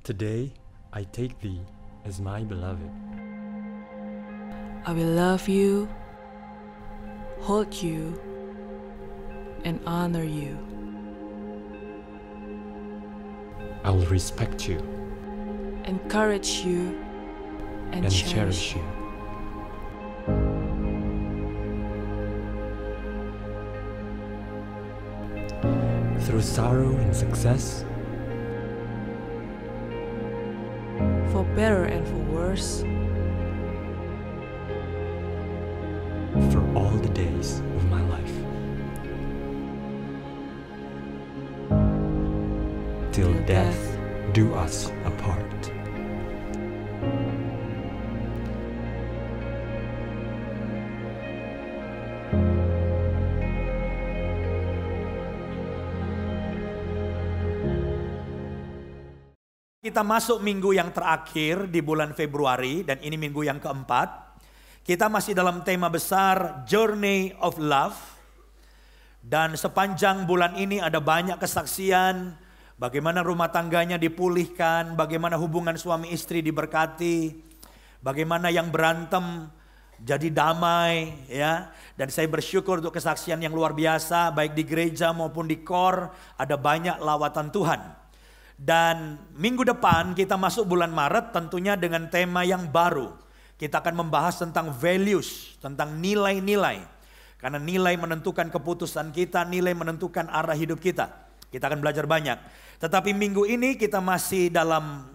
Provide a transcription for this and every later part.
Today, I take thee as my beloved. I will love you, hold you, and honor you. I will respect you Encourage you and cherish you. Through sorrow and success, For better and for worse, for all the days of my life, till death do us apart. Kita masuk minggu yang terakhir di bulan Februari dan ini minggu yang keempat. Kita masih dalam tema besar Journey of Love. Dan sepanjang bulan ini ada banyak kesaksian bagaimana rumah tangganya dipulihkan, bagaimana hubungan suami istri diberkati, bagaimana yang berantem jadi damai ya. Dan saya bersyukur untuk kesaksian yang luar biasa baik di gereja maupun di core ada banyak lawatan Tuhan. Dan minggu depan kita masuk bulan Maret tentunya dengan tema yang baru. Kita akan membahas tentang values, tentang nilai-nilai. Karena nilai menentukan keputusan kita, nilai menentukan arah hidup kita. Kita akan belajar banyak. Tetapi minggu ini kita masih dalam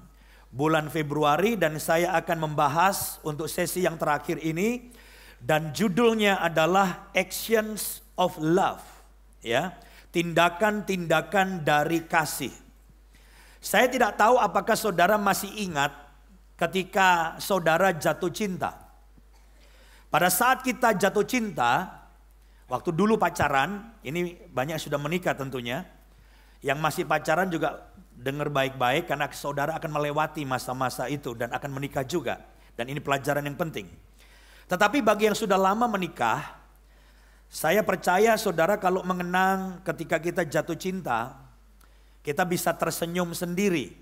bulan Februari dan saya akan membahas untuk sesi yang terakhir ini. Dan judulnya adalah Actions of Love. Ya, tindakan-tindakan dari kasih. Saya tidak tahu apakah saudara masih ingat ketika saudara jatuh cinta. Pada saat kita jatuh cinta, waktu dulu pacaran, ini banyak sudah menikah tentunya. Yang masih pacaran juga dengar baik-baik karena saudara akan melewati masa-masa itu dan akan menikah juga. Dan ini pelajaran yang penting. Tetapi bagi yang sudah lama menikah, saya percaya saudara kalau mengenang ketika kita jatuh cinta, kita bisa tersenyum sendiri.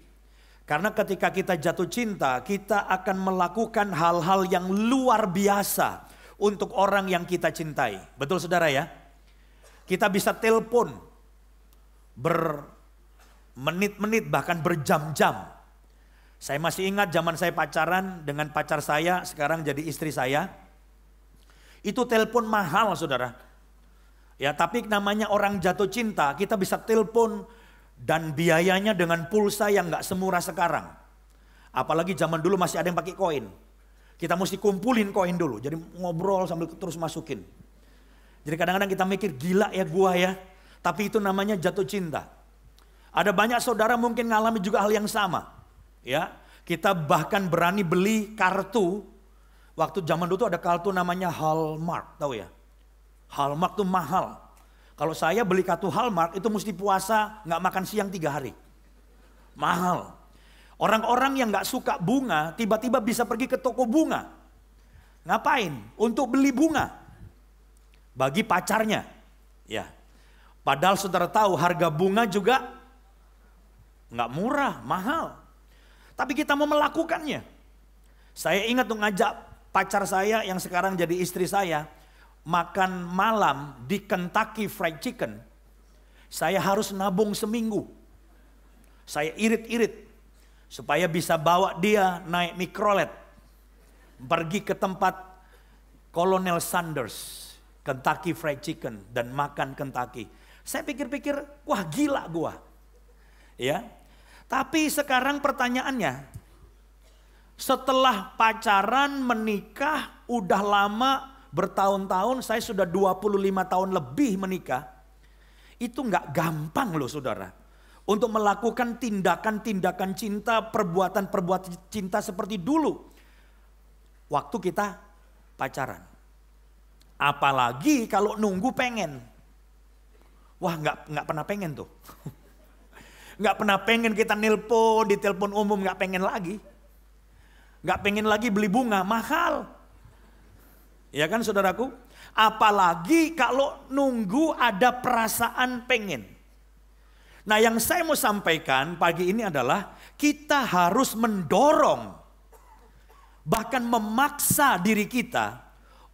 Karena ketika kita jatuh cinta, kita akan melakukan hal-hal yang luar biasa untuk orang yang kita cintai. Betul saudara ya? Kita bisa telepon bermenit-menit bahkan berjam-jam. Saya masih ingat zaman saya pacaran dengan pacar saya, sekarang jadi istri saya. Itu telepon mahal saudara. Ya, tapi namanya orang jatuh cinta, kita bisa telepon dan biayanya dengan pulsa yang gak semurah sekarang. Apalagi zaman dulu masih ada yang pakai koin. Kita mesti kumpulin koin dulu. Jadi ngobrol sambil terus masukin. Jadi kadang-kadang kita mikir gila ya gua ya. Tapi itu namanya jatuh cinta. Ada banyak saudara mungkin ngalami juga hal yang sama. Ya, kita bahkan berani beli kartu. Waktu zaman dulu tuh ada kartu namanya Hallmark, tahu ya? Hallmark tuh mahal. Kalau saya beli kartu Hallmark itu mesti puasa nggak makan siang 3 hari. Mahal. Orang-orang yang nggak suka bunga tiba-tiba bisa pergi ke toko bunga. Ngapain? Untuk beli bunga. Bagi pacarnya. Ya. Padahal saudara tahu harga bunga juga nggak murah, mahal. Tapi kita mau melakukannya. Saya ingat tuh ngajak pacar saya yang sekarang jadi istri saya makan malam di Kentucky Fried Chicken. Saya harus nabung seminggu. Saya irit-irit supaya bisa bawa dia naik mikrolet pergi ke tempat Colonel Sanders, Kentucky Fried Chicken, dan makan Kentucky. Saya pikir-pikir, wah gila gua. Ya. Tapi sekarang pertanyaannya, setelah pacaran, menikah, udah lama, bertahun-tahun, saya sudah 25 tahun lebih menikah. Itu gak gampang loh saudara. Untuk melakukan tindakan-tindakan cinta, perbuatan-perbuatan cinta seperti dulu. Waktu kita pacaran. Apalagi kalau nunggu pengen. Wah gak pernah pengen tuh. Gak pernah pengen kita nelpon, di telepon umum gak pengen lagi. Gak pengen lagi beli bunga, mahal. Ya kan saudaraku? Apalagi kalau nunggu ada perasaan pengen. Nah yang saya mau sampaikan pagi ini adalah kita harus mendorong, bahkan memaksa diri kita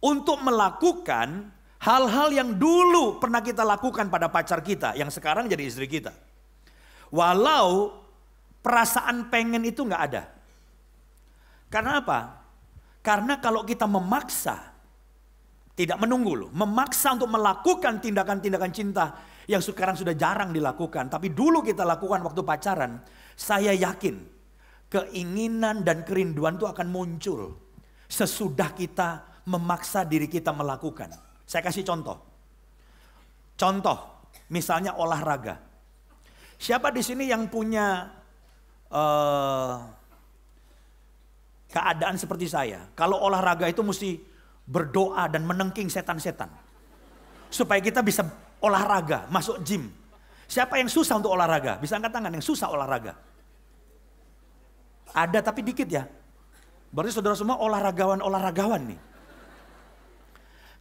untuk melakukan hal-hal yang dulu pernah kita lakukan pada pacar kita, yang sekarang jadi istri kita. Walau perasaan pengen itu nggak ada. Karena apa? Karena kalau kita memaksa, tidak menunggu loh, memaksa untuk melakukan tindakan-tindakan cinta yang sekarang sudah jarang dilakukan, tapi dulu kita lakukan waktu pacaran, saya yakin keinginan dan kerinduan itu akan muncul sesudah kita memaksa diri kita melakukan. Saya kasih contoh. Contoh, misalnya olahraga. Siapa di sini yang punya keadaan seperti saya? Kalau olahraga itu mesti berdoa dan menengking setan-setan. Supaya kita bisa olahraga, masuk gym. Siapa yang susah untuk olahraga? Bisa angkat tangan yang susah olahraga. Ada tapi dikit ya. Berarti saudara semua olahragawan nih.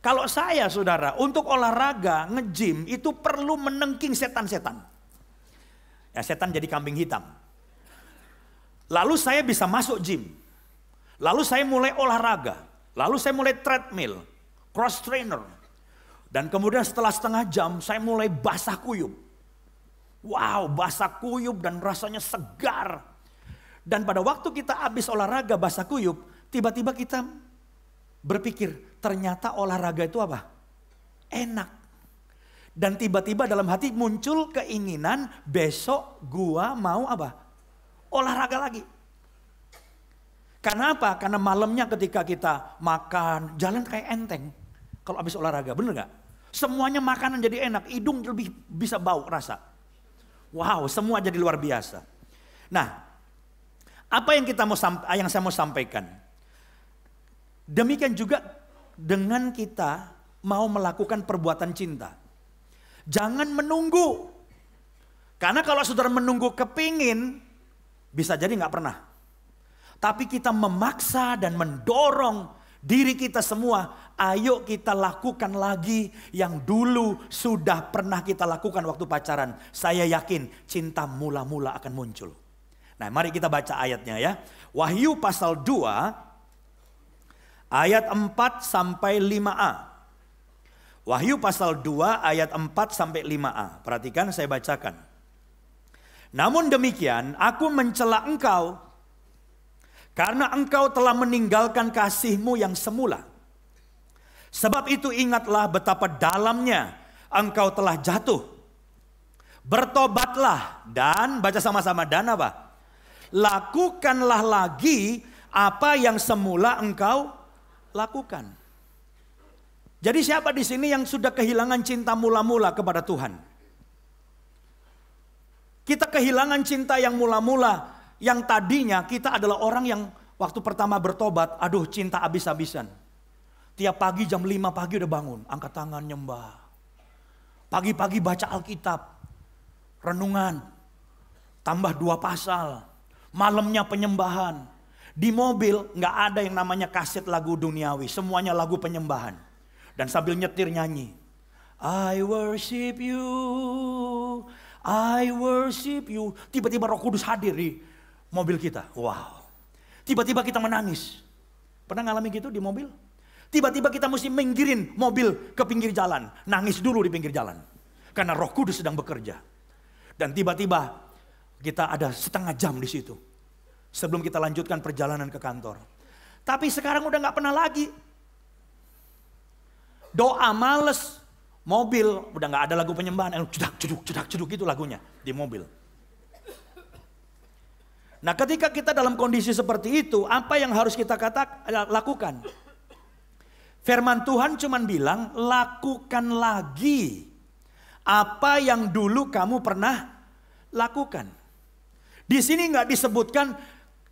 Kalau saya saudara, untuk olahraga, nge-gym itu perlu menengking setan-setan. Ya setan jadi kambing hitam. Lalu saya bisa masuk gym. Lalu saya mulai olahraga. Lalu saya mulai treadmill, cross trainer. Dan kemudian setelah setengah jam saya mulai basah kuyup. Wow, basah kuyup dan rasanya segar. Dan pada waktu kita habis olahraga basah kuyup, tiba-tiba kita berpikir, ternyata olahraga itu apa? Enak. Dan tiba-tiba dalam hati muncul keinginan besok gua mau apa? Olahraga lagi. Karena apa? Karena malamnya ketika kita makan, jalan kayak enteng. Kalau habis olahraga, bener gak? Semuanya makanan jadi enak, hidung lebih bisa bau rasa. Wow, semua jadi luar biasa. Nah, apa yang saya mau sampaikan? Demikian juga dengan kita mau melakukan perbuatan cinta. Jangan menunggu. Karena kalau saudara menunggu kepingin, bisa jadi gak pernah. Tapi kita memaksa dan mendorong diri kita semua. Ayo kita lakukan lagi yang dulu sudah pernah kita lakukan waktu pacaran. Saya yakin cinta mula-mula akan muncul. Nah mari kita baca ayatnya ya. Wahyu pasal 2 ayat 4 sampai 5a. Wahyu pasal 2 ayat 4 sampai 5a. Perhatikan saya bacakan. Namun demikian aku mencela engkau karena engkau telah meninggalkan kasihmu yang semula. Sebab itu ingatlah betapa dalamnya engkau telah jatuh. Bertobatlah dan baca sama-sama dan apa? Lakukanlah lagi apa yang semula engkau lakukan. Jadi siapa di sini yang sudah kehilangan cinta mula-mula kepada Tuhan? Kita kehilangan cinta yang mula-mula. Yang tadinya kita adalah orang yang waktu pertama bertobat, aduh cinta habis-habisan. Tiap pagi jam 5 pagi udah bangun, angkat tangan nyembah. Pagi-pagi baca Alkitab, renungan, tambah 2 pasal. Malamnya penyembahan. Di mobil gak ada yang namanya kaset lagu duniawi, semuanya lagu penyembahan. Dan sambil nyetir nyanyi. I worship you, I worship you. Tiba-tiba Roh Kudus hadir di mobil kita. Wow. Tiba-tiba kita menangis. Pernah ngalami gitu di mobil? Tiba-tiba kita mesti minggirin mobil ke pinggir jalan. Nangis dulu di pinggir jalan. Karena Roh Kudus sedang bekerja. Dan tiba-tiba kita ada setengah jam di situ. Sebelum kita lanjutkan perjalanan ke kantor. Tapi sekarang udah gak pernah lagi. Doa males. Mobil udah gak ada lagu penyembahan. Cedak-ceduk itu lagunya di mobil. Nah ketika kita dalam kondisi seperti itu, apa yang harus kita lakukan? Firman Tuhan cuman bilang, lakukan lagi apa yang dulu kamu pernah lakukan. Di sini nggak disebutkan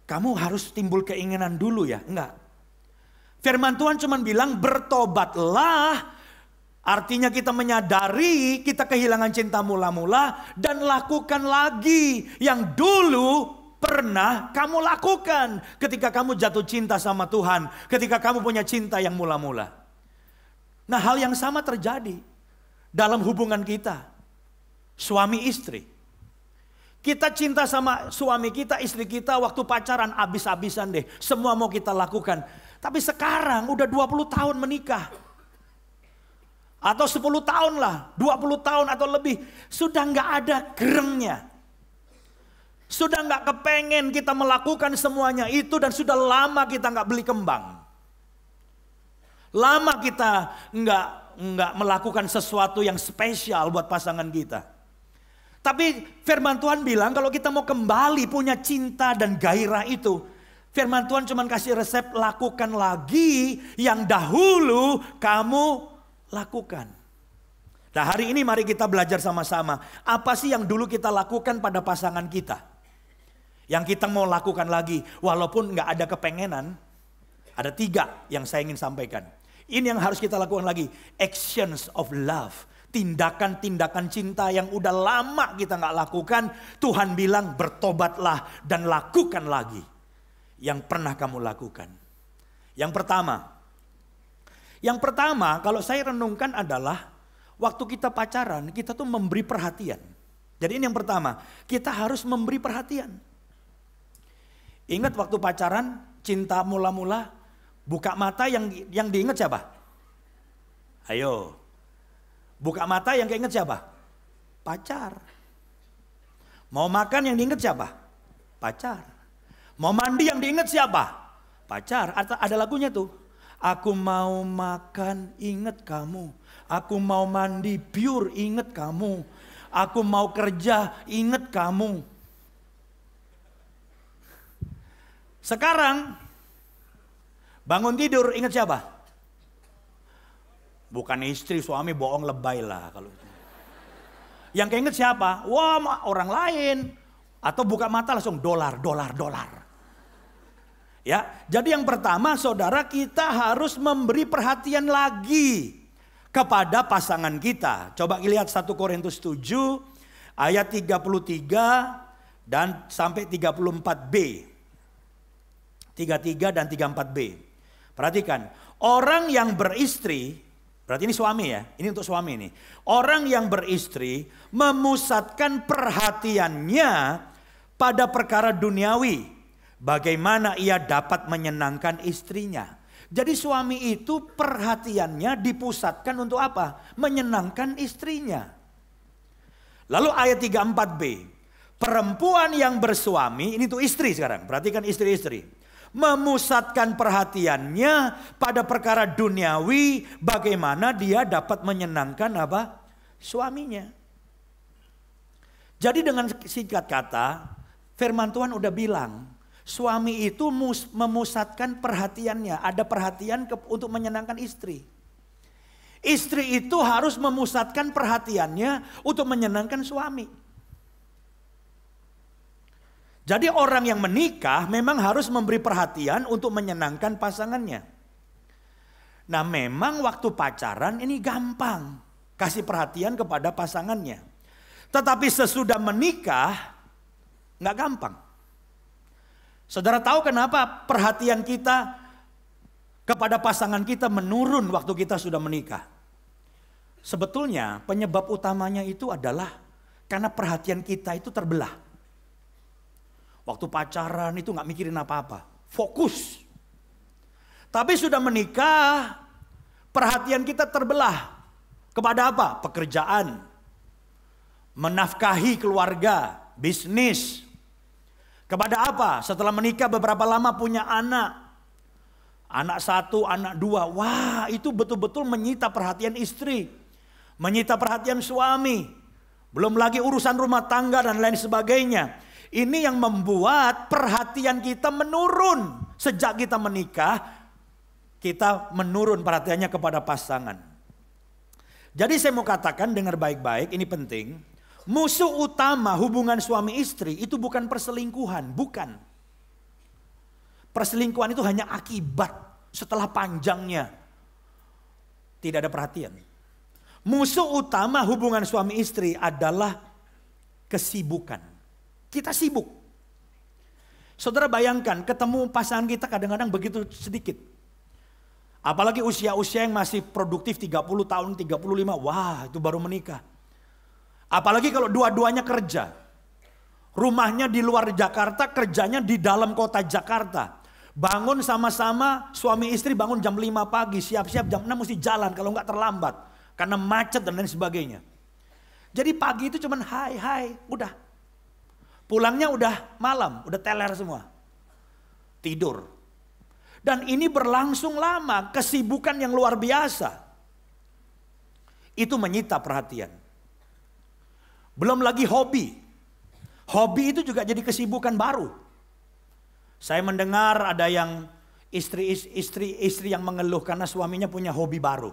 kamu harus timbul keinginan dulu ya, enggak. Firman Tuhan cuman bilang bertobatlah, artinya kita menyadari kita kehilangan cinta mula-mula dan lakukan lagi yang dulu pernah kamu lakukan ketika kamu jatuh cinta sama Tuhan, ketika kamu punya cinta yang mula-mula. Nah, hal yang sama terjadi dalam hubungan kita, suami istri. Kita cinta sama suami kita, istri kita waktu pacaran abis-abisan deh. Semua mau kita lakukan. Tapi sekarang udah 20 tahun menikah. Atau 10 tahun lah, 20 tahun atau lebih. Sudah nggak ada gerengnya. Sudah nggak kepengen kita melakukan semuanya itu dan sudah lama kita nggak beli kembang. Lama kita nggak melakukan sesuatu yang spesial buat pasangan kita. Tapi firman Tuhan bilang kalau kita mau kembali punya cinta dan gairah itu. Firman Tuhan cuma kasih resep, lakukan lagi yang dahulu kamu lakukan. Nah hari ini mari kita belajar sama-sama. Apa sih yang dulu kita lakukan pada pasangan kita? Yang kita mau lakukan lagi walaupun nggak ada kepengenan. Ada 3 yang saya ingin sampaikan. Ini yang harus kita lakukan lagi. Actions of love. Tindakan-tindakan cinta yang udah lama kita nggak lakukan. Tuhan bilang bertobatlah dan lakukan lagi yang pernah kamu lakukan. Yang pertama kalau saya renungkan adalah waktu kita pacaran kita tuh memberi perhatian. Jadi ini yang pertama, kita harus memberi perhatian. Ingat waktu pacaran, cinta mula-mula, buka mata yang diingat siapa? Ayo. Buka mata yang keinget siapa? Pacar. Mau makan yang diinget siapa? Pacar. Mau mandi yang diinget siapa? Pacar. Ada lagunya tuh. Aku mau makan inget kamu. Aku mau mandi pure inget kamu. Aku mau kerja inget kamu. Sekarang bangun tidur inget siapa? Bukan istri, suami bohong lebay lah kalau itu. Yang keinget siapa? Wah, orang lain. Atau buka mata langsung dolar. Ya, jadi yang pertama saudara, kita harus memberi perhatian lagi kepada pasangan kita. Coba lihat 1 Korintus 7 ayat 33 dan sampai 34b. 33 dan 34b. Perhatikan, orang yang beristri, berarti ini suami ya, ini untuk suami nih. Orang yang beristri memusatkan perhatiannya pada perkara duniawi. Bagaimana ia dapat menyenangkan istrinya. Jadi suami itu perhatiannya dipusatkan untuk apa? Menyenangkan istrinya. Lalu ayat 34b. Perempuan yang bersuami, ini tuh istri sekarang. Perhatikan istri-istri. Memusatkan perhatiannya pada perkara duniawi, bagaimana dia dapat menyenangkan apa? Suaminya. Jadi dengan singkat kata, firman Tuhan udah bilang, suami itu memusatkan perhatiannya, ada perhatian untuk menyenangkan istri. Istri itu harus memusatkan perhatiannya untuk menyenangkan suami. Jadi orang yang menikah memang harus memberi perhatian untuk menyenangkan pasangannya. Nah memang waktu pacaran ini gampang kasih perhatian kepada pasangannya. Tetapi sesudah menikah nggak gampang. Saudara tahu kenapa perhatian kita kepada pasangan kita menurun waktu kita sudah menikah? Sebetulnya penyebab utamanya itu adalah karena perhatian kita itu terbelah. Waktu pacaran itu gak mikirin apa-apa. Fokus. Tapi sudah menikah, perhatian kita terbelah. Kepada apa? Pekerjaan. Menafkahi keluarga. Bisnis. Kepada apa? Setelah menikah beberapa lama punya anak. Anak 1, anak 2. Wah itu betul-betul menyita perhatian istri. Menyita perhatian suami. Belum lagi urusan rumah tangga dan lain sebagainya. Ini yang membuat perhatian kita menurun. Sejak kita menikah, kita menurun perhatiannya kepada pasangan. Jadi saya mau katakan, dengar baik-baik, ini penting. Musuh utama hubungan suami istri itu bukan perselingkuhan, bukan. Perselingkuhan itu hanya akibat setelah panjangnya. Tidak ada perhatian. Musuh utama hubungan suami istri adalah kesibukan. Kita sibuk. Saudara bayangkan ketemu pasangan kita kadang-kadang begitu sedikit. Apalagi usia-usia yang masih produktif 30 tahun, 35. Wah itu baru menikah. Apalagi kalau dua-duanya kerja. Rumahnya di luar Jakarta, kerjanya di dalam kota Jakarta. Bangun sama-sama, suami istri bangun jam 5 pagi, siap-siap jam 6 mesti jalan kalau nggak terlambat. Karena macet dan lain sebagainya. Jadi pagi itu cuman hai, udah. Pulangnya udah malam, udah teler semua. Tidur. Dan ini berlangsung lama, kesibukan yang luar biasa. Itu menyita perhatian. Belum lagi hobi. Hobi itu juga jadi kesibukan baru. Saya mendengar ada yang istri yang mengeluh karena suaminya punya hobi baru.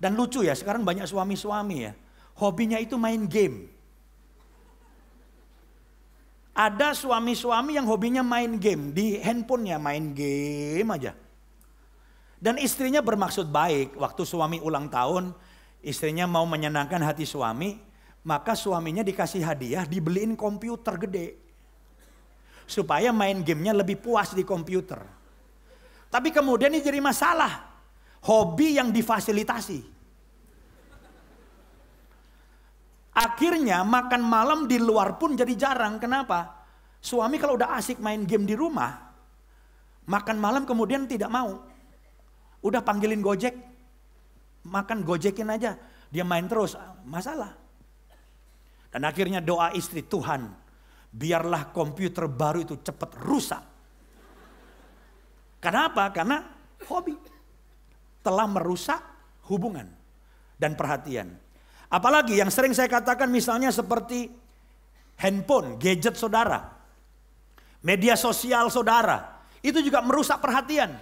Dan lucu ya, sekarang banyak suami-suami ya, hobinya itu main game. Ada suami-suami yang hobinya main game, di handphonenya main game aja. Dan istrinya bermaksud baik, waktu suami ulang tahun, istrinya mau menyenangkan hati suami, maka suaminya dikasih hadiah, dibeliin komputer gede. Supaya main gamenya lebih puas di komputer. Tapi kemudian ini jadi masalah. Hobi yang difasilitasi. Akhirnya makan malam di luar pun jadi jarang. Kenapa? Suami kalau udah asik main game di rumah, makan malam kemudian tidak mau. Udah panggilin Gojek, makan Gojekin aja. Dia main terus, masalah. Dan akhirnya doa istri, Tuhan biarlah komputer baru itu cepat rusak. Kenapa? Karena hobi telah merusak hubungan dan perhatian. Apalagi yang sering saya katakan misalnya seperti handphone, gadget saudara, media sosial saudara, itu juga merusak perhatian.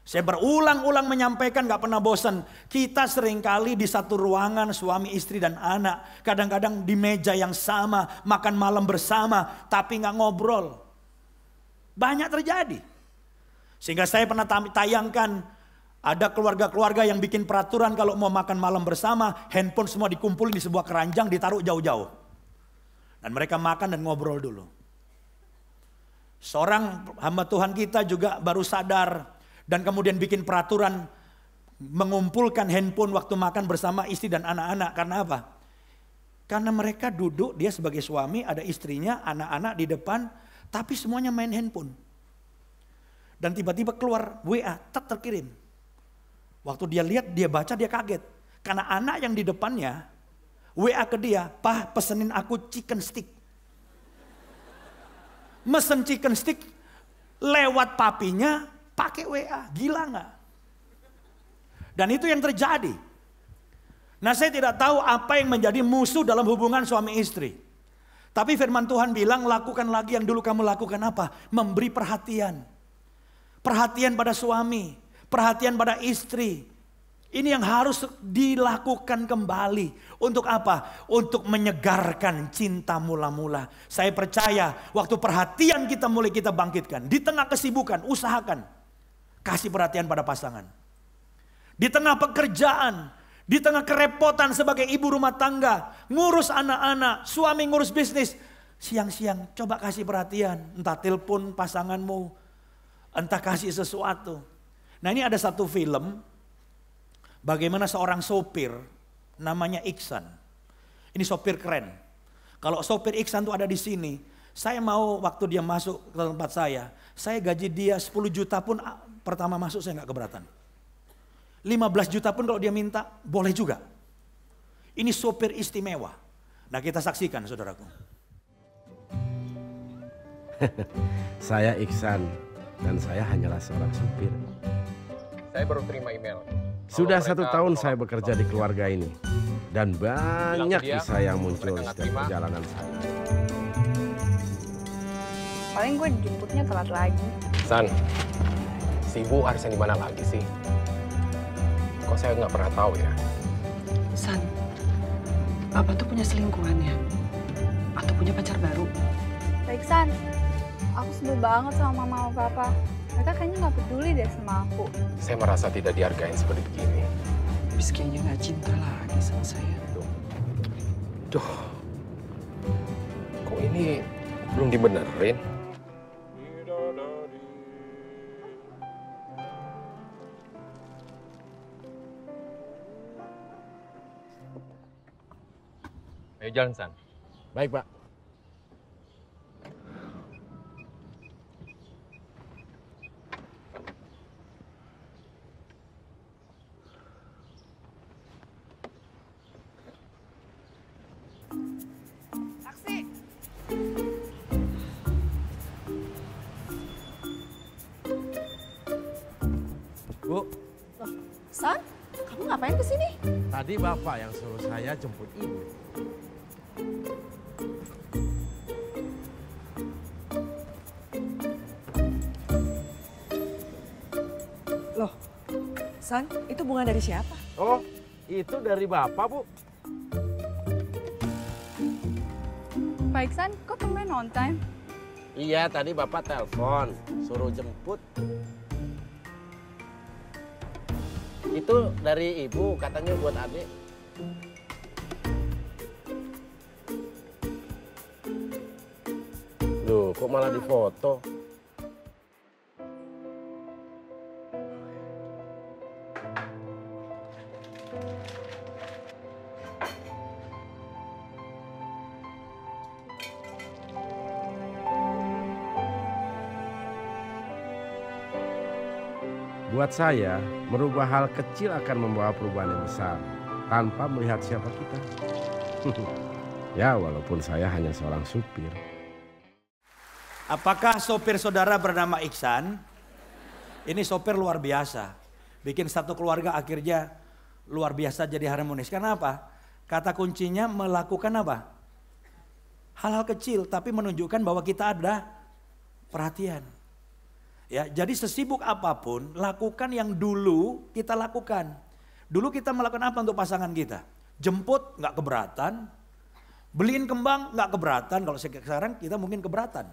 Saya berulang-ulang menyampaikan, gak pernah bosan. Kita seringkali di satu ruangan, suami, istri, dan anak. Kadang-kadang di meja yang sama, makan malam bersama, tapi gak ngobrol. Banyak terjadi. Sehingga saya pernah tayangkan, ada keluarga-keluarga yang bikin peraturan kalau mau makan malam bersama, handphone semua dikumpulin di sebuah keranjang, ditaruh jauh-jauh. Dan mereka makan dan ngobrol dulu. Seorang hamba Tuhan kita juga baru sadar, dan kemudian bikin peraturan mengumpulkan handphone waktu makan bersama istri dan anak-anak. Karena apa? Karena mereka duduk, dia sebagai suami, ada istrinya, anak-anak di depan, tapi semuanya main handphone. Dan tiba-tiba keluar WA, terkirim. Waktu dia lihat, dia baca, dia kaget. Karena anak yang di depannya, WA ke dia, "Pak, pesenin aku chicken stick." Mesen chicken stick lewat papinya, pakai WA, gila nggak? Dan itu yang terjadi. Nah, saya tidak tahu apa yang menjadi musuh dalam hubungan suami istri. Tapi firman Tuhan bilang, lakukan lagi yang dulu kamu lakukan apa? Memberi perhatian. Perhatian pada suami, perhatian pada istri. Ini yang harus dilakukan kembali. Untuk apa? Untuk menyegarkan cinta mula-mula. Saya percaya waktu perhatian kita mulai kita bangkitkan. Di tengah kesibukan, usahakan. Kasih perhatian pada pasangan. Di tengah pekerjaan, di tengah kerepotan sebagai ibu rumah tangga, ngurus anak-anak, suami ngurus bisnis, siang-siang coba kasih perhatian. Entah telepon pasanganmu, entah kasih sesuatu. Nah, ini ada satu film, bagaimana seorang sopir, namanya Iksan. Ini sopir keren. Kalau sopir Iksan tuh ada di sini, saya mau waktu dia masuk ke tempat saya gaji dia 10 juta pun pertama masuk saya nggak keberatan. 15 juta pun kalau dia minta, boleh juga. Ini sopir istimewa. Nah, kita saksikan saudaraku. Saya Iksan dan saya hanyalah seorang supir. Saya baru terima email. Sudah 1 tahun saya bekerja di keluarga ini. Dan banyak kisah yang muncul di setiap perjalanan saya. Paling gue dijemputnya telat lagi. San, si Ibu harusnya di mana lagi sih? Kok saya nggak pernah tahu ya? San, Papa tuh punya selingkuhan ya? Atau punya pacar baru? Baik San, aku sebel banget sama mama sama papa. Mereka kayaknya nggak peduli deh sama aku. Saya merasa tidak dihargain seperti begini. Habis kayaknya nggak cinta lagi sama saya. Duh, kok ini belum dibenerin? Ayo jalan, San. Baik, Pak. Bu. Loh, San, kamu ngapain kesini? Tadi Bapak yang suruh saya jemput Ibu. Loh, San, itu bunga dari siapa? Oh, itu dari Bapak, Bu. Pak Iksan, kok tumben on time? Iya, tadi Bapak telepon, suruh jemput. Itu dari Ibu, katanya buat adik. Loh, kok malah difoto? Buat saya, merubah hal kecil akan membawa perubahan yang besar tanpa melihat siapa kita. Ya, walaupun saya hanya seorang supir. Apakah sopir saudara bernama Iksan? Ini sopir luar biasa. Bikin satu keluarga akhirnya luar biasa jadi harmonis. Karena apa? Kata kuncinya melakukan apa? Hal-hal kecil tapi menunjukkan bahwa kita ada perhatian. Ya, jadi sesibuk apapun, lakukan yang dulu kita lakukan. Dulu kita melakukan apa untuk pasangan kita? Jemput nggak keberatan, beliin kembang nggak keberatan. Kalau sekarang kita mungkin keberatan,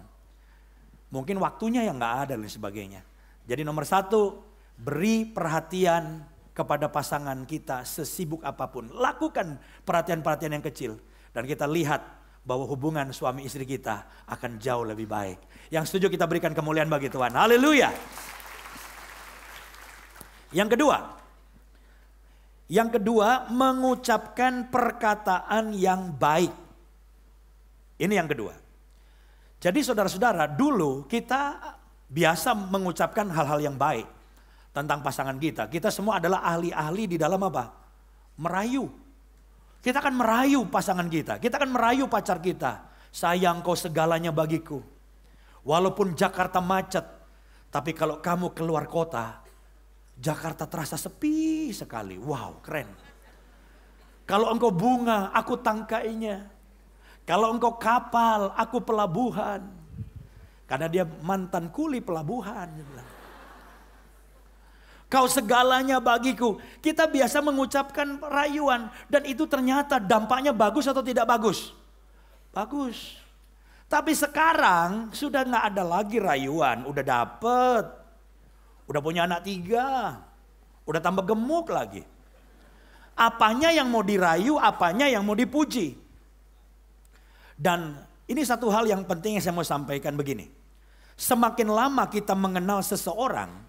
mungkin waktunya yang nggak ada dan sebagainya. Jadi nomor satu, beri perhatian kepada pasangan kita sesibuk apapun. Lakukan perhatian-perhatian yang kecil dan kita lihat bahwa hubungan suami istri kita akan jauh lebih baik. Yang setuju kita berikan kemuliaan bagi Tuhan. Haleluya. Yang kedua, mengucapkan perkataan yang baik. Ini yang kedua. Jadi saudara-saudara, dulu kita biasa mengucapkan hal-hal yang baik tentang pasangan kita. Kita semua adalah ahli-ahli di dalam apa? Merayu. Kita akan merayu pasangan kita. Kita akan merayu pacar kita. Sayang, kau segalanya bagiku. Walaupun Jakarta macet. Tapi kalau kamu keluar kota, Jakarta terasa sepi sekali. Wow, keren. Kalau engkau bunga, aku tangkainya. Kalau engkau kapal, aku pelabuhan. Karena dia mantan kuli pelabuhan. Dia bilang. Kau segalanya bagiku. Kita biasa mengucapkan rayuan. Dan itu ternyata dampaknya bagus atau tidak bagus? Bagus. Tapi sekarang sudah gak ada lagi rayuan. Udah dapet. Udah punya anak 3. Udah tambah gemuk lagi. Apanya yang mau dirayu, apanya yang mau dipuji. Dan ini satu hal yang penting yang saya mau sampaikan begini. Semakin lama kita mengenal seseorang,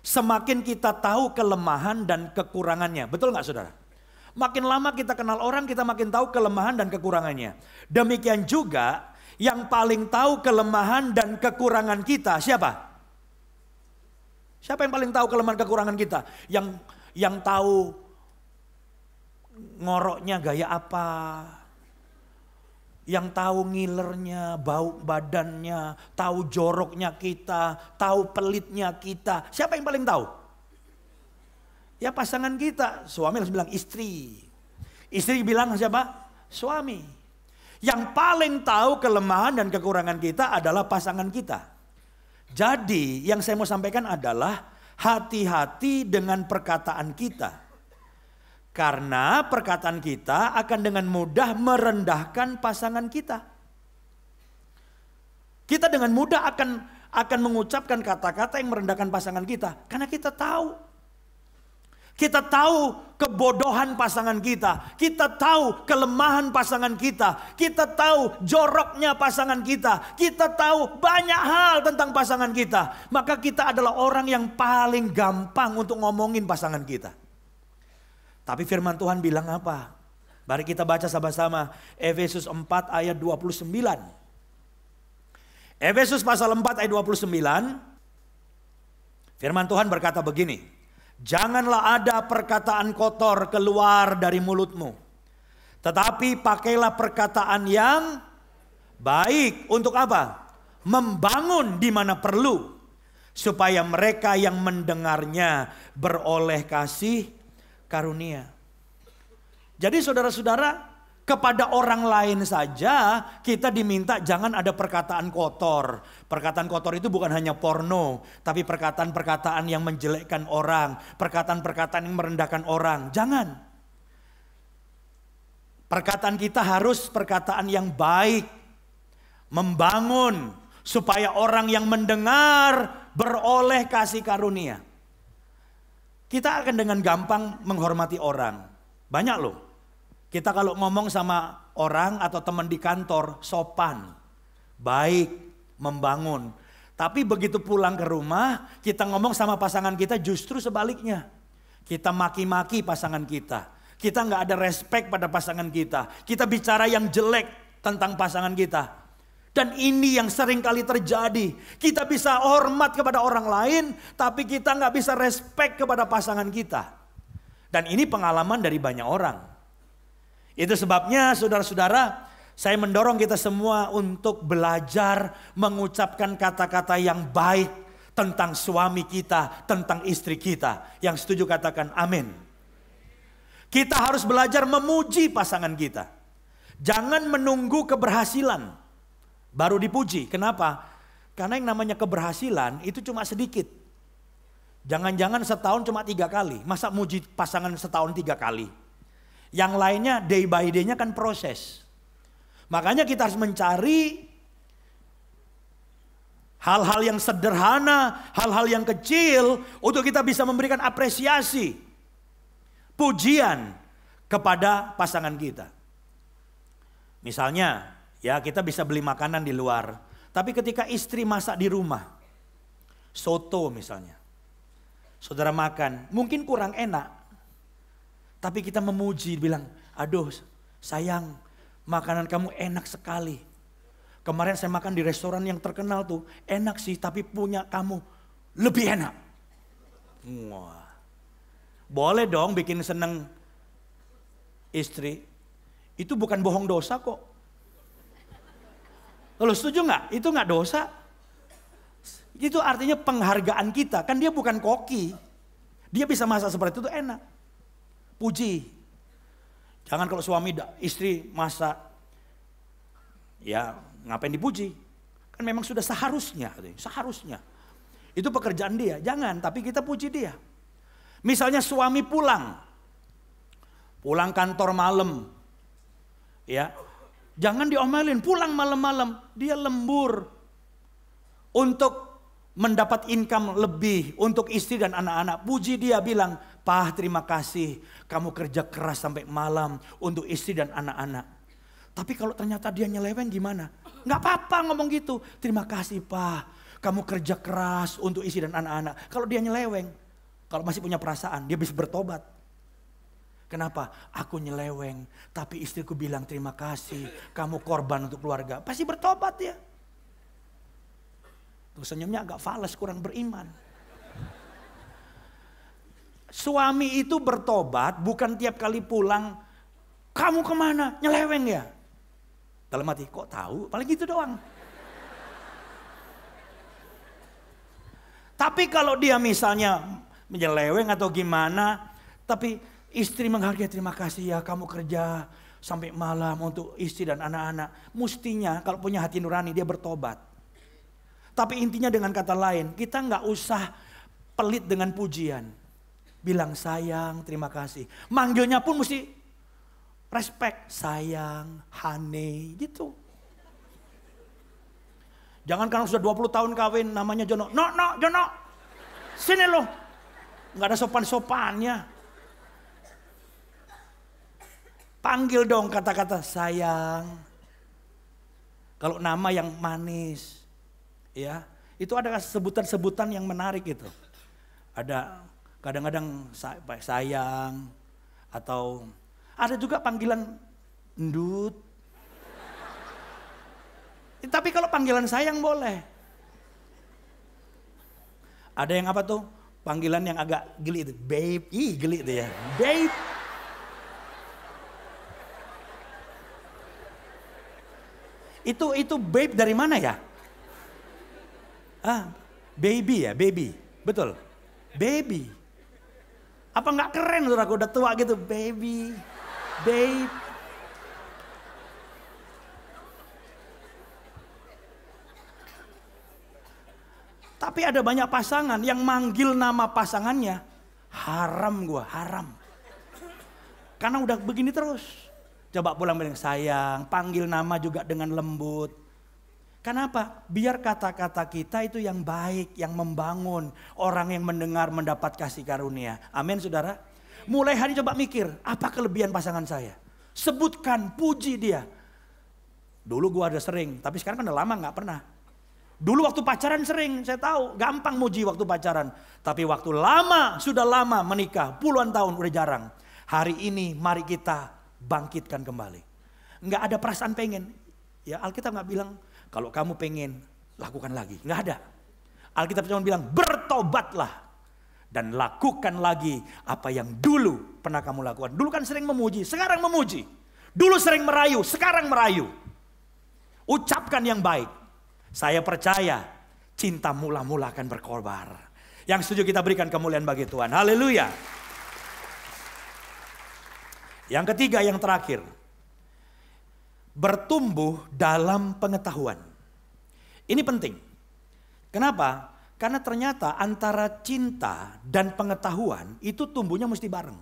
semakin kita tahu kelemahan dan kekurangannya. Betul gak saudara? Makin lama kita kenal orang, kita makin tahu kelemahan dan kekurangannya. Demikian juga yang paling tahu kelemahan dan kekurangan kita siapa? Siapa yang paling tahu kelemahan kekurangan kita? Yang tahu ngoroknya gaya apa? Yang tahu ngilernya, bau badannya, tahu joroknya kita, tahu pelitnya kita. Siapa yang paling tahu? Ya pasangan kita. Suami harus bilang istri. Istri bilang siapa? Suami. Yang paling tahu kelemahan dan kekurangan kita adalah pasangan kita. Jadi yang saya mau sampaikan adalah hati-hati dengan perkataan kita. Karena perkataan kita akan dengan mudah merendahkan pasangan kita. Kita dengan mudah akan mengucapkan kata-kata yang merendahkan pasangan kita. Karena kita tahu. Kita tahu kebodohan pasangan kita. Kita tahu kelemahan pasangan kita. Kita tahu joroknya pasangan kita. Kita tahu banyak hal tentang pasangan kita. Maka kita adalah orang yang paling gampang untuk ngomongin pasangan kita. Tapi firman Tuhan bilang apa? Mari kita baca sama-sama Efesus 4 ayat 29. Efesus pasal 4 ayat 29. Firman Tuhan berkata begini. Janganlah ada perkataan kotor keluar dari mulutmu. Tetapi pakailah perkataan yang baik untuk apa? Membangun di mana perlu. supaya mereka yang mendengarnya beroleh kasih karunia. Jadi saudara-saudara, kepada orang lain saja kita diminta jangan ada perkataan kotor. Perkataan kotor itu bukan hanya porno, tapi perkataan-perkataan yang menjelekkan orang, perkataan-perkataan yang merendahkan orang. Jangan. Perkataan kita harus perkataan yang baik, membangun, supaya orang yang mendengar beroleh kasih karunia. Kita akan dengan gampang menghormati orang. Banyak loh. Kita kalau ngomong sama orang atau teman di kantor sopan, baik, membangun. Tapi begitu pulang ke rumah, kita ngomong sama pasangan kita justru sebaliknya. Kita maki-maki pasangan kita. Kita nggak ada respect pada pasangan kita. Kita bicara yang jelek tentang pasangan kita. Dan ini yang sering kali terjadi. Kita bisa hormat kepada orang lain, tapi kita nggak bisa respect kepada pasangan kita. Dan ini pengalaman dari banyak orang. Itu sebabnya saudara-saudara, saya mendorong kita semua untuk belajar mengucapkan kata-kata yang baik tentang suami kita, tentang istri kita. Yang setuju katakan amin. Kita harus belajar memuji pasangan kita. Jangan menunggu keberhasilan baru dipuji. Kenapa? Karena yang namanya keberhasilan itu cuma sedikit. Jangan-jangan setahun cuma 3 kali. Masa muji pasangan setahun 3 kali? Yang lainnya day by day-nya kan proses. Makanya kita harus mencari hal-hal yang sederhana, hal-hal yang kecil untuk kita bisa memberikan apresiasi, pujian kepada pasangan kita. Misalnya, ya kita bisa beli makanan di luar, tapi ketika istri masak di rumah, soto misalnya, saudara makan, mungkin kurang enak. Tapi kita memuji, bilang, aduh sayang, makanan kamu enak sekali. Kemarin saya makan di restoran yang terkenal tuh, enak sih tapi punya kamu lebih enak. Wah, boleh dong bikin seneng istri. Itu bukan bohong dosa kok. Kalau setuju nggak? Itu nggak dosa. Itu artinya penghargaan kita. Kan dia bukan koki. Dia bisa masak seperti itu tuh enak. Puji. Jangan kalau suami istri masak, ya ngapain dipuji? Kan memang sudah seharusnya. Itu pekerjaan dia. Jangan, tapi kita puji dia. Misalnya suami pulang kantor malam, ya jangan diomelin. Pulang malam-malam, dia lembur untuk mendapat income lebih untuk istri dan anak-anak. Puji dia, bilang, "Pak, terima kasih, kamu kerja keras sampai malam untuk istri dan anak-anak." Tapi kalau ternyata dia nyeleweng gimana? Nggak apa-apa ngomong gitu. "Terima kasih Pak, kamu kerja keras untuk istri dan anak-anak." Kalau dia nyeleweng, kalau masih punya perasaan, dia bisa bertobat. Kenapa? Aku nyeleweng, tapi istriku bilang terima kasih, kamu korban untuk keluarga. Pasti bertobat ya. Tuh senyumnya agak fals, kurang beriman. Suami itu bertobat bukan tiap kali pulang, "Kamu kemana? Nyeleweng ya?" Dalam hati, kok tahu? Paling gitu doang. Tapi kalau dia misalnya menyeleweng atau gimana, tapi istri menghargai, "Terima kasih ya kamu kerja sampai malam untuk istri dan anak-anak." Mestinya kalau punya hati nurani dia bertobat. Tapi intinya dengan kata lain, kita nggak usah pelit dengan pujian. Bilang sayang, terima kasih. Manggilnya pun mesti respect, sayang, honey, gitu. Jangan karena sudah 20 tahun kawin namanya Jono. Jono, sini loh. Nggak ada sopan-sopannya. Panggil dong kata-kata sayang. Kalau nama yang manis. Ya, itu ada sebutan-sebutan yang menarik gitu. Ada kadang-kadang sayang atau ada juga panggilan ndut. Tapi kalau panggilan sayang boleh. Ada yang apa tuh? Panggilan yang agak geli itu, babe. Ih, geli itu ya. Babe. Itu babe dari mana ya? Baby ya, baby. Betul. Baby. Apa nggak keren saudaraku udah tua gitu, baby. Babe. Tapi ada banyak pasangan yang manggil nama pasangannya haram gua, haram. Karena udah begini terus. Coba pulang bilang sayang, panggil nama juga dengan lembut. Kenapa? Biar kata-kata kita itu yang baik, yang membangun. Orang yang mendengar mendapat kasih karunia. Amin saudara. Mulai hari coba mikir, apa kelebihan pasangan saya? Sebutkan, puji dia. Dulu gua ada sering, tapi sekarang kan udah lama gak pernah. Dulu waktu pacaran sering, saya tahu gampang muji waktu pacaran. Tapi waktu lama, sudah lama menikah, puluhan tahun udah jarang. Hari ini mari kita bangkitkan kembali. Nggak ada perasaan pengen. Ya Alkitab nggak bilang kalau kamu pengen lakukan lagi. Nggak ada. Alkitab cuma bilang bertobatlah. Dan lakukan lagi apa yang dulu pernah kamu lakukan. Dulu kan sering memuji, sekarang memuji. Dulu sering merayu, sekarang merayu. Ucapkan yang baik. Saya percaya cinta mula-mula akan berkobar. Yang setuju kita berikan kemuliaan bagi Tuhan. Haleluya. Yang ketiga, yang terakhir. Bertumbuh dalam pengetahuan. Ini penting. Kenapa? Karena ternyata antara cinta dan pengetahuan itu tumbuhnya mesti bareng.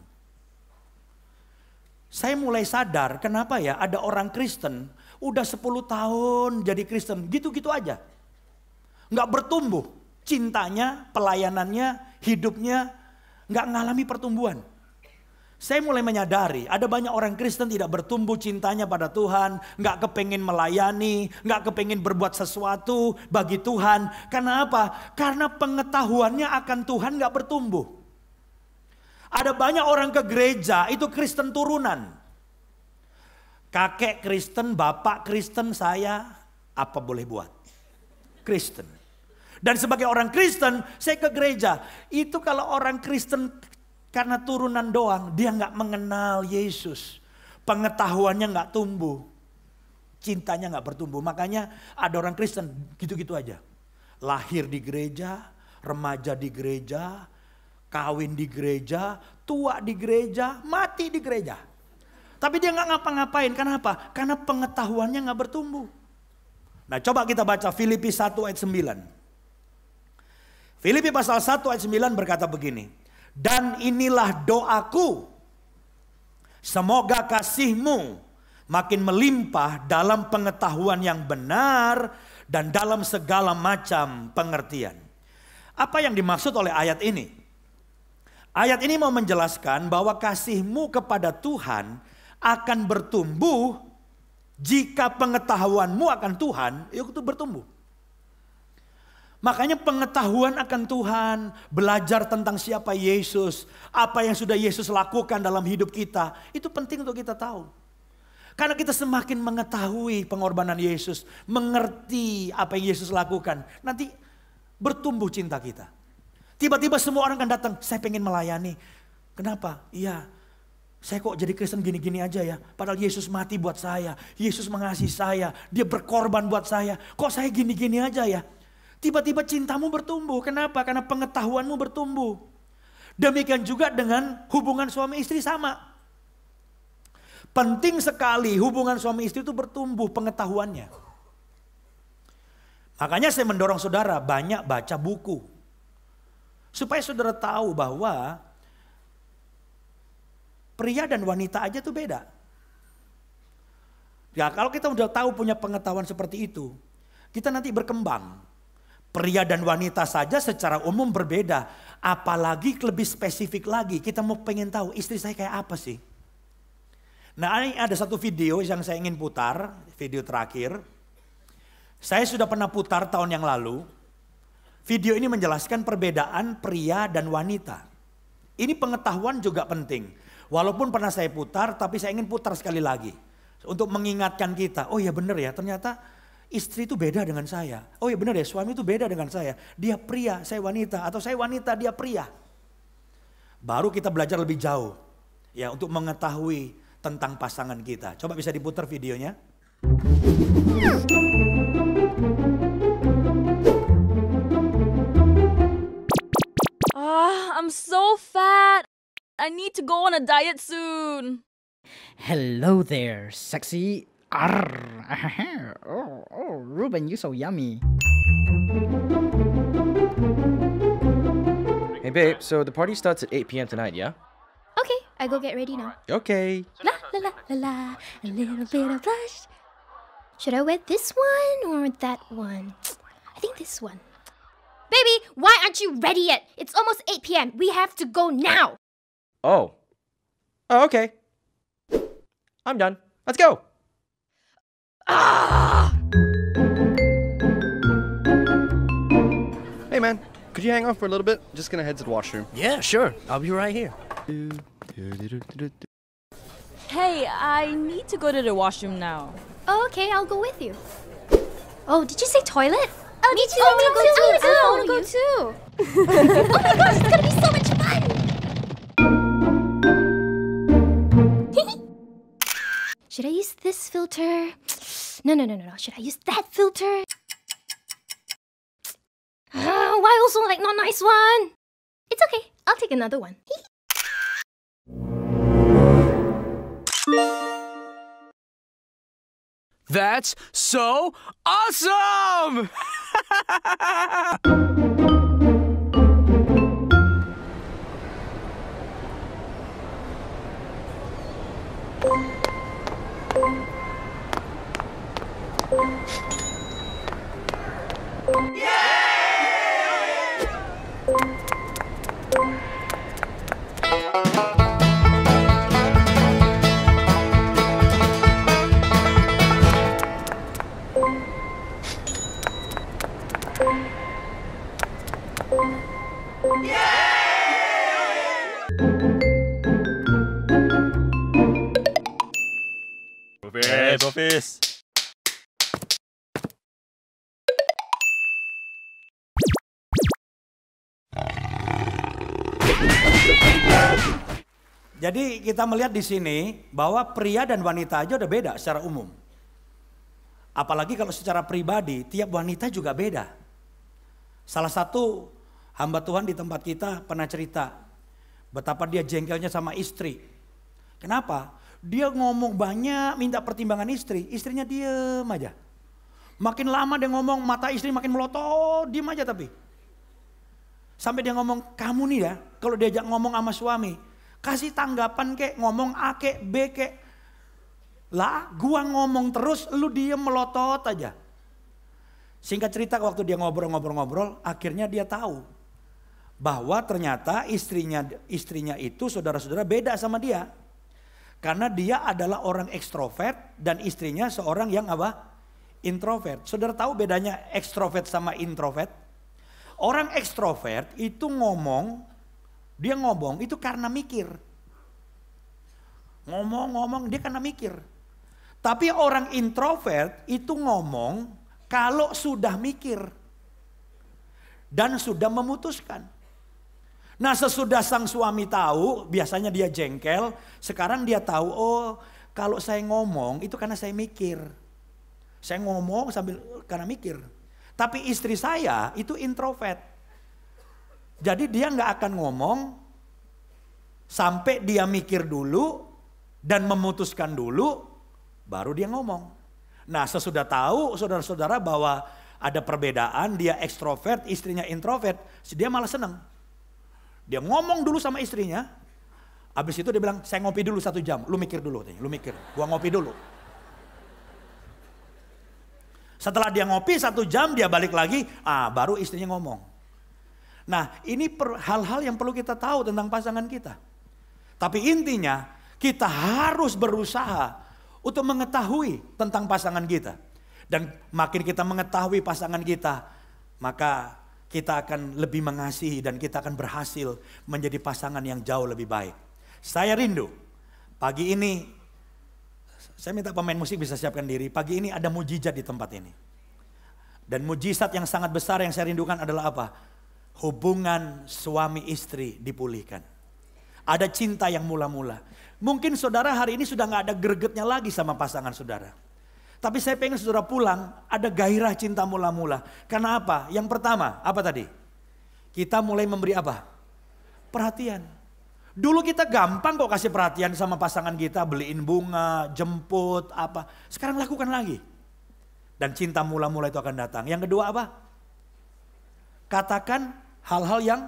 Saya mulai sadar kenapa ya ada orang Kristen udah 10 tahun jadi Kristen, gitu-gitu aja. Nggak bertumbuh. Cintanya, pelayanannya, hidupnya nggak ngalami pertumbuhan. Saya mulai menyadari ada banyak orang Kristen tidak bertumbuh cintanya pada Tuhan. Nggak kepengen melayani, nggak kepengen berbuat sesuatu bagi Tuhan. Karena apa? Karena pengetahuannya akan Tuhan nggak bertumbuh. Ada banyak orang ke gereja itu Kristen turunan. Kakek Kristen, bapak Kristen, saya apa boleh buat? Kristen. Dan sebagai orang Kristen, saya ke gereja. Itu kalau orang Kristen karena turunan doang, dia nggak mengenal Yesus. Pengetahuannya nggak tumbuh. Cintanya nggak bertumbuh. Makanya ada orang Kristen gitu-gitu aja. Lahir di gereja, remaja di gereja, kawin di gereja, tua di gereja, mati di gereja. Tapi dia nggak ngapa-ngapain. Kenapa? Karena pengetahuannya nggak bertumbuh. Nah coba kita baca Filipi 1 ayat 9. Filipi pasal 1 ayat 9 berkata begini. Dan inilah doaku. Semoga kasihmu makin melimpah dalam pengetahuan yang benar dan dalam segala macam pengertian. Apa yang dimaksud oleh ayat ini? Ayat ini mau menjelaskan bahwa kasihmu kepada Tuhan akan bertumbuh jika pengetahuanmu akan Tuhan itu bertumbuh. Makanya pengetahuan akan Tuhan, belajar tentang siapa Yesus, apa yang sudah Yesus lakukan dalam hidup kita, itu penting untuk kita tahu. Karena kita semakin mengetahui pengorbanan Yesus, mengerti apa yang Yesus lakukan, nanti bertumbuh cinta kita. Tiba-tiba semua orang akan datang, saya pengen melayani. Kenapa? Iya, saya kok jadi Kristen gini-gini aja ya. Padahal Yesus mati buat saya, Yesus mengasihi saya, dia berkorban buat saya. Kok saya gini-gini aja ya? Tiba-tiba cintamu bertumbuh. Kenapa? Karena pengetahuanmu bertumbuh. Demikian juga dengan hubungan suami istri sama. Penting sekali hubungan suami istri itu bertumbuh pengetahuannya. Makanya saya mendorong saudara banyak baca buku. Supaya saudara tahu bahwa pria dan wanita aja tuh beda. Ya kalau kita udah tahu punya pengetahuan seperti itu, kita nanti berkembang. Pria dan wanita saja secara umum berbeda. Apalagi lebih spesifik lagi. Kita mau pengen tahu istri saya kayak apa sih. Nah ini ada satu video yang saya ingin putar. Video terakhir. Saya sudah pernah putar tahun yang lalu. Video ini menjelaskan perbedaan pria dan wanita. Ini pengetahuan juga penting. Walaupun pernah saya putar tapi saya ingin putar sekali lagi. Untuk mengingatkan kita. Oh ya benar ya ternyata istri itu beda dengan saya. Oh ya benar ya, suami itu beda dengan saya. Dia pria, saya wanita. Atau saya wanita, dia pria. Baru kita belajar lebih jauh. Ya untuk mengetahui tentang pasangan kita. Coba bisa diputar videonya. I'm so fat. I need to go on a diet soon. Hello there, sexy. Arr. Oh, Ruben, you're so yummy. Hey babe, so the party starts at 8 p.m. tonight, yeah? Okay, I go get ready now. Okay. La la la la la, a little bit of blush. Should I wear this one or that one? I think this one. Baby, why aren't you ready yet? It's almost 8 p.m. We have to go now. Oh, okay. I'm done. Let's go. Hey man, could you hang on for a little bit? Just gonna head to the washroom. Yeah, sure. I'll be right here. Hey, I need to go to the washroom now. Oh, okay, I'll go with you. Oh, did you say toilet? Oh, me too. I want to go too. Oh my gosh, it's gonna be so much fun. Should I use this filter? No. Should I use that filter? Why also like not nice one? It's okay. I'll take another one. That's so awesome! Bofis. Jadi kita melihat di sini bahwa pria dan wanita aja udah beda secara umum. Apalagi kalau secara pribadi, tiap wanita juga beda. Salah satu hamba Tuhan di tempat kita pernah cerita betapa dia jengkelnya sama istri. Kenapa? Dia ngomong banyak, minta pertimbangan istri, istrinya diem aja. Makin lama dia ngomong, mata istri makin melotot, diem aja tapi. Sampai dia ngomong, kamu nih ya, kalau diajak ngomong sama suami, kasih tanggapan kek, ngomong A kek, B kek. Lah, gua ngomong terus, lu diem melotot aja. Singkat cerita waktu dia ngobrol-ngobrol, akhirnya dia tahu bahwa ternyata istrinya itu saudara-saudara beda sama dia. Karena dia adalah orang ekstrovert dan istrinya seorang yang apa? Introvert. Saudara tahu bedanya ekstrovert sama introvert? Orang ekstrovert itu dia ngomong itu karena mikir. Ngomong dia karena mikir. Tapi orang introvert itu ngomong kalau sudah mikir dan sudah memutuskan. Nah, sesudah sang suami tahu, biasanya dia jengkel, sekarang dia tahu, oh kalau saya ngomong itu karena saya mikir. Saya ngomong sambil karena mikir. Tapi istri saya itu introvert. Jadi dia nggak akan ngomong sampai dia mikir dulu dan memutuskan dulu, baru dia ngomong. Nah, sesudah tahu saudara-saudara bahwa ada perbedaan, dia ekstrovert, istrinya introvert, dia malah senang. Dia ngomong dulu sama istrinya, habis itu dia bilang, saya ngopi dulu 1 jam, lu mikir dulu, lu mikir, gua ngopi dulu. Setelah dia ngopi 1 jam, dia balik lagi, baru istrinya ngomong. Nah, ini hal-hal yang perlu kita tahu tentang pasangan kita. Tapi intinya, kita harus berusaha untuk mengetahui tentang pasangan kita. Dan makin kita mengetahui pasangan kita, maka kita akan lebih mengasihi dan kita akan berhasil menjadi pasangan yang jauh lebih baik. Saya rindu, pagi ini, saya minta pemain musik bisa siapkan diri. Pagi ini ada mujizat di tempat ini. Dan mujizat yang sangat besar yang saya rindukan adalah apa? Hubungan suami istri dipulihkan. Ada cinta yang mula-mula. Mungkin saudara hari ini sudah gak ada gregetnya lagi sama pasangan saudara. Tapi saya pengen saudara pulang, ada gairah cinta mula-mula. Karena apa? Yang pertama, apa tadi? Kita mulai memberi apa? perhatian. Dulu kita gampang kok kasih perhatian sama pasangan kita, beliin bunga, jemput, apa. Sekarang lakukan lagi. Dan cinta mula-mula itu akan datang. Yang kedua apa? Katakan hal-hal yang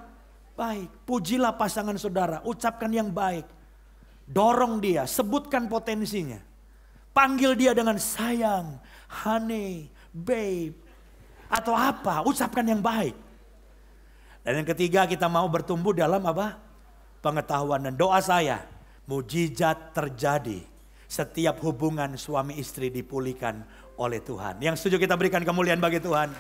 baik. Pujilah pasangan saudara, ucapkan yang baik. Dorong dia, sebutkan potensinya. Panggil dia dengan sayang, honey, babe. Atau apa, ucapkan yang baik. Dan yang ketiga kita mau bertumbuh dalam apa? Pengetahuan. Dan doa saya, mujizat terjadi. Setiap hubungan suami istri dipulihkan oleh Tuhan. Yang setuju kita berikan kemuliaan bagi Tuhan.